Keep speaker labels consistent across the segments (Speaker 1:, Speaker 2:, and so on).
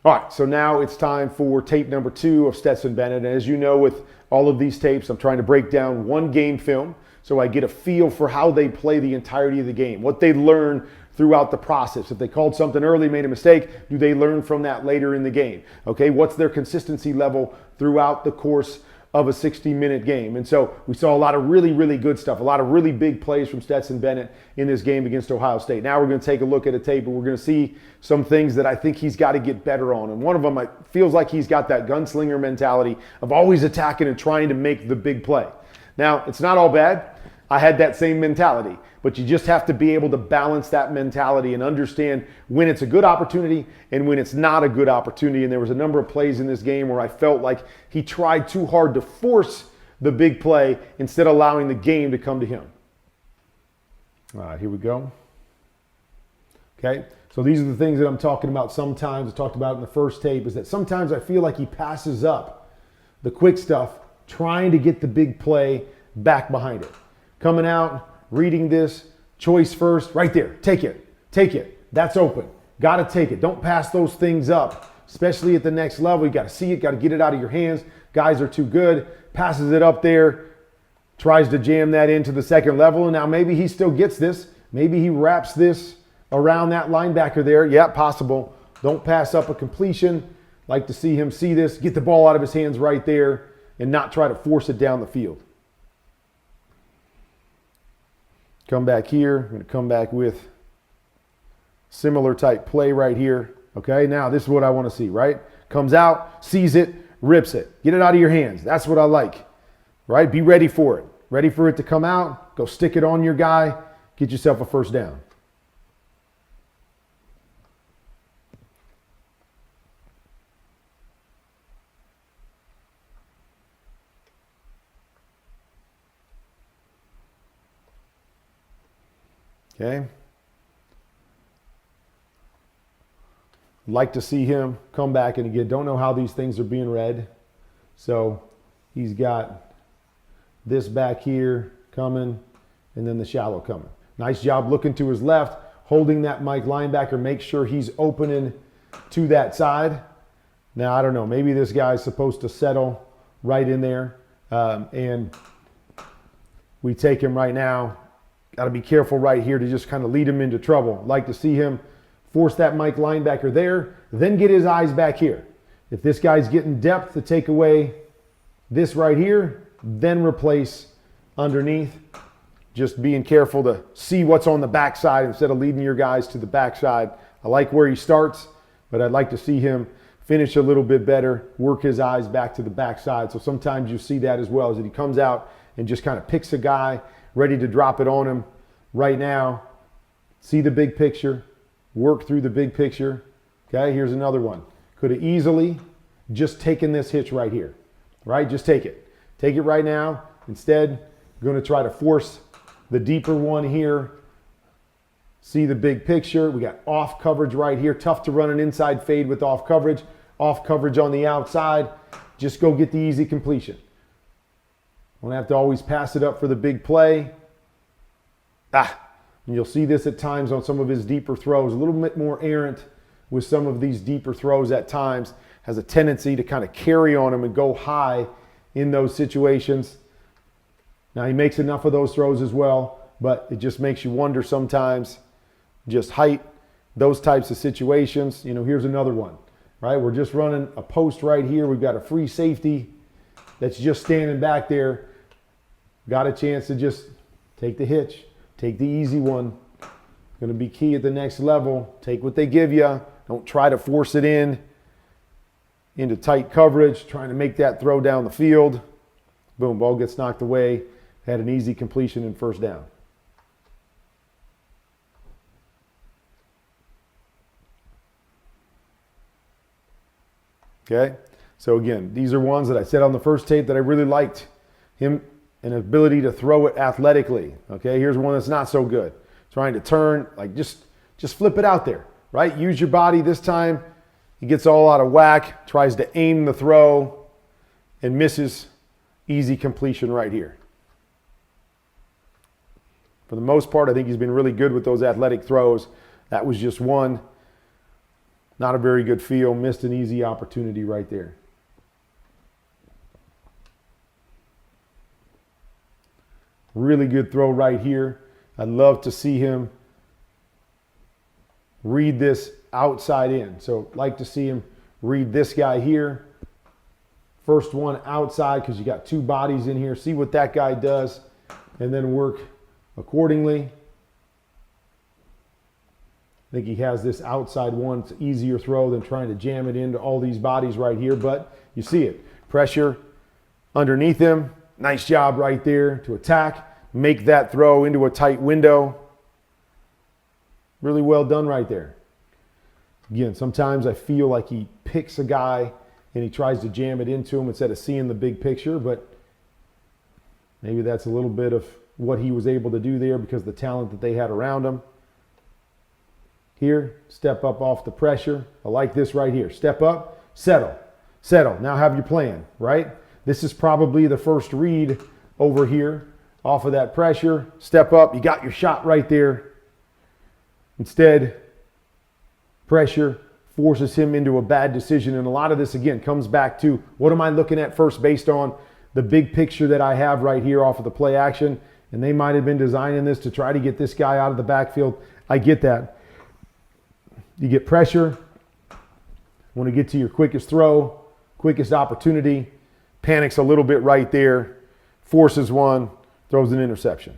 Speaker 1: All right, so now it's time for tape number 2 of Stetson Bennett. And as you know, with all of these tapes, I'm trying to break down one game film so I get a feel for how they play the entirety of the game, what they learn throughout the process. If they called something early, made a mistake, do they learn from that later in the game? Okay, what's their consistency level throughout the course of a 60-minute game? And so we saw a lot of really, really good stuff, a lot of really big plays from Stetson Bennett in this game against Ohio State. Now we're going to take a look at a tape and we're going to see some things that I think he's got to get better on. And one of them, it feels like he's got that gunslinger mentality of always attacking and trying to make the big play. Now, it's not all bad. I had that same mentality, but you just have to be able to balance that mentality and understand when it's a good opportunity and when it's not a good opportunity. And there was a number of plays in this game where I felt like he tried too hard to force the big play instead of allowing the game to come to him. All right, here we go. Okay, so these are the things that I'm talking about sometimes. I talked about in the first tape is that sometimes I feel like he passes up the quick stuff trying to get the big play back behind it. Coming out, reading this, choice first, right there. Take it. Take it. That's open. Got to take it. Don't pass those things up, especially at the next level. You got to see it, got to get it out of your hands. Guys are too good. Passes it up there, tries to jam that into the second level, and now maybe he still gets this. Maybe he wraps this around that linebacker there. Yeah, possible. Don't pass up a completion. Like to see him see this, get the ball out of his hands right there, and not try to force it down the field. Come back here. I'm going to come back with similar type play right here. Okay, now this is what I want to see, right? Comes out, sees it, rips it. Get it out of your hands. That's what I like, right? Be ready for it. Ready for it to come out. Go stick it on your guy. Get yourself a first down. Okay. Like to see him come back, and again, don't know how these things are being read. So he's got this back here coming, and then the shallow coming. Nice job looking to his left, holding that Mike linebacker, make sure he's opening to that side. Now, I don't know, maybe this guy's supposed to settle right in there, and we take him right now. Got to be careful right here to just kind of lead him into trouble. Like to see him force that Mike linebacker there, then get his eyes back here. If this guy's getting depth to take away this right here, then replace underneath. Just being careful to see what's on the backside instead of leading your guys to the backside. I like where he starts, but I'd like to see him finish a little bit better, work his eyes back to the backside. So sometimes you see that as well, as that he comes out and just kind of picks a guy, ready to drop it on him right now. See the big picture, work through the big picture. Okay, here's another one. Could have easily just taken this hitch right here, right? Just take it. Take it right now. Instead, going to try to force the deeper one here. See the big picture. We got off coverage right here. Tough to run an inside fade with off coverage. Off coverage on the outside. Just go get the easy completion. Don't have to always pass it up for the big play. And you'll see this at times on some of his deeper throws. A little bit more errant with some of these deeper throws at times. Has a tendency to kind of carry on him and go high in those situations. Now he makes enough of those throws as well, but it just makes you wonder sometimes, just height, those types of situations. You know, here's another one, right? We're just running a post right here. We've got a free safety that's just standing back there. Got a chance to just take the hitch, take the easy one. Going to be key at the next level. Take what they give you. Don't try to force it into tight coverage, trying to make that throw down the field. Boom, ball gets knocked away. Had an easy completion and first down. Okay, so again, these are ones that I said on the first tape that I really liked. Him, an ability to throw it athletically. Okay, here's one that's not so good. Trying to turn, like just flip it out there, right? Use your body this time. He gets all out of whack, tries to aim the throw, and misses. Easy completion right here. For the most part, I think he's been really good with those athletic throws. That was just one Not a very good feel. Missed an easy opportunity right there. Really good throw right here. I'd love to see him read this outside in. So like to see him read this guy here. First one outside because you got two bodies in here. See what that guy does and then work accordingly. I think he has this outside one. It's an easier throw than trying to jam it into all these bodies right here, but you see it. Pressure underneath him. Nice job right there to attack. Make that throw into a tight window. Really well done right there. Again, sometimes I feel like he picks a guy and he tries to jam it into him instead of seeing the big picture, but maybe that's a little bit of what he was able to do there because of the talent that they had around him. Here, step up off the pressure. I like this right here. Step up, settle, settle. Now have your plan, right? This is probably the first read over here off of that pressure. Step up, you got your shot right there. Instead, pressure forces him into a bad decision. And a lot of this, again, comes back to what am I looking at first based on the big picture that I have right here off of the play action. And they might have been designing this to try to get this guy out of the backfield. I get that. You get pressure. Want to get to your quickest throw, quickest opportunity. Panics a little bit right there. Forces one, throws an interception.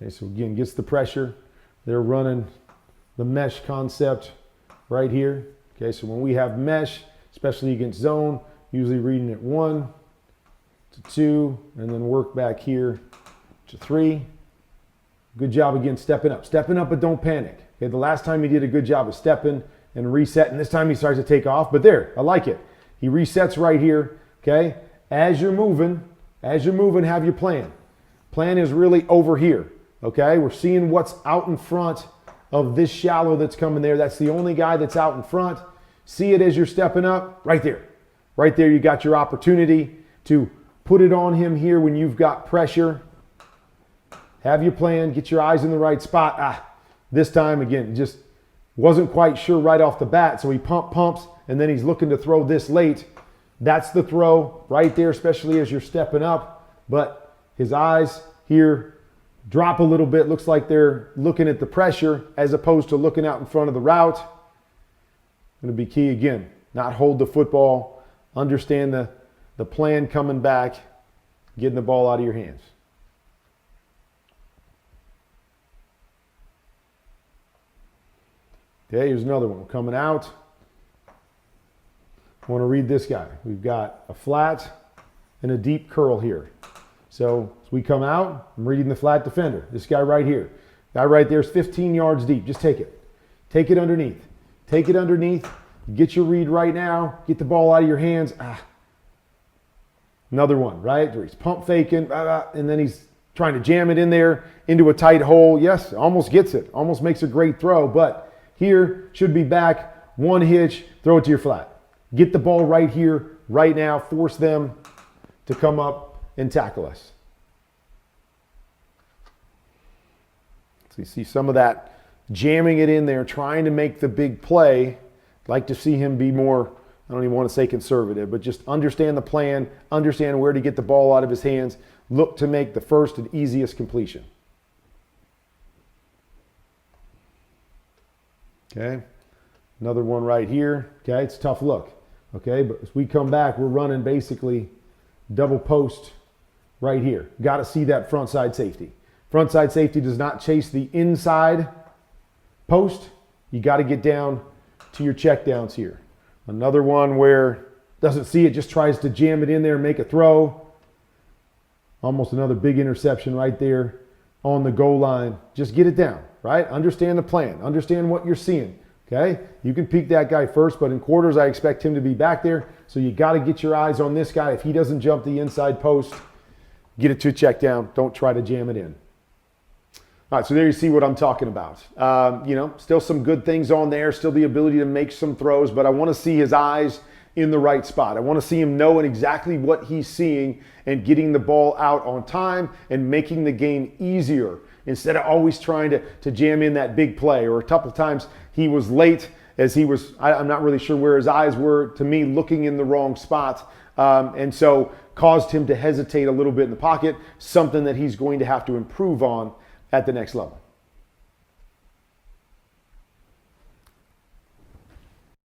Speaker 1: Okay, so again, gets the pressure. They're running the mesh concept right here. Okay, so when we have mesh, especially against zone, usually reading it 1 to 2, and then work back here to 3. Good job again stepping up. Stepping up, but don't panic. Okay, the last time he did a good job of stepping and resetting. This time he starts to take off, but there, I like it. He resets right here. Okay, as you're moving, have your plan. Plan is really over here. Okay, we're seeing what's out in front of this shallow that's coming there. That's the only guy that's out in front. See it as you're stepping up, right there. Right there, you got your opportunity to put it on him here when you've got pressure. Have your plan, get your eyes in the right spot. This time, again, just wasn't quite sure right off the bat, so he pumps, and then he's looking to throw this late. That's the throw right there, especially as you're stepping up. But his eyes here drop a little bit. Looks like they're looking at the pressure as opposed to looking out in front of the route. Going to be key again. Not hold the football. Understand the plan coming back. Getting the ball out of your hands. Okay, here's another one. Coming out. I want to read this guy. We've got a flat and a deep curl here. So as we come out, I'm reading the flat defender. This guy right here. Guy right there is 15 yards deep. Just take it. Take it underneath. Take it underneath. Get your read right now. Get the ball out of your hands. Another one, right? Where he's pump faking, and then he's trying to jam it in there into a tight hole. Yes, almost gets it. Almost makes a great throw. But here, should be back. One hitch. Throw it to your flat. Get the ball right here, right now. Force them to come up and tackle us. So you see some of that jamming it in there, trying to make the big play. Like to see him be more, I don't even want to say conservative, but just understand the plan, understand where to get the ball out of his hands, look to make the first and easiest completion. Okay, another one right here. Okay, it's a tough look. Okay, but as we come back, we're running basically double post right here. Got to see that front side safety. Front side safety does not chase the inside post. You got to get down to your check downs here. Another one where doesn't see it, just tries to jam it in there and make a throw. Almost another big interception right there on the goal line. Just get it down, right? Understand the plan. Understand what you're seeing, okay? You can peek that guy first, but in quarters, I expect him to be back there. So you got to get your eyes on this guy. If he doesn't jump the inside post, get it to a check down. Don't try to jam it in. All right, so there you see what I'm talking about. Still some good things on there, still the ability to make some throws, but I want to see his eyes in the right spot. I want to see him knowing exactly what he's seeing and getting the ball out on time and making the game easier instead of always trying to jam in that big play. Or a couple of times he was late as he was, I'm not really sure where his eyes were, to me, looking in the wrong spot. And so caused him to hesitate a little bit in the pocket, something that he's going to have to improve on at the next level.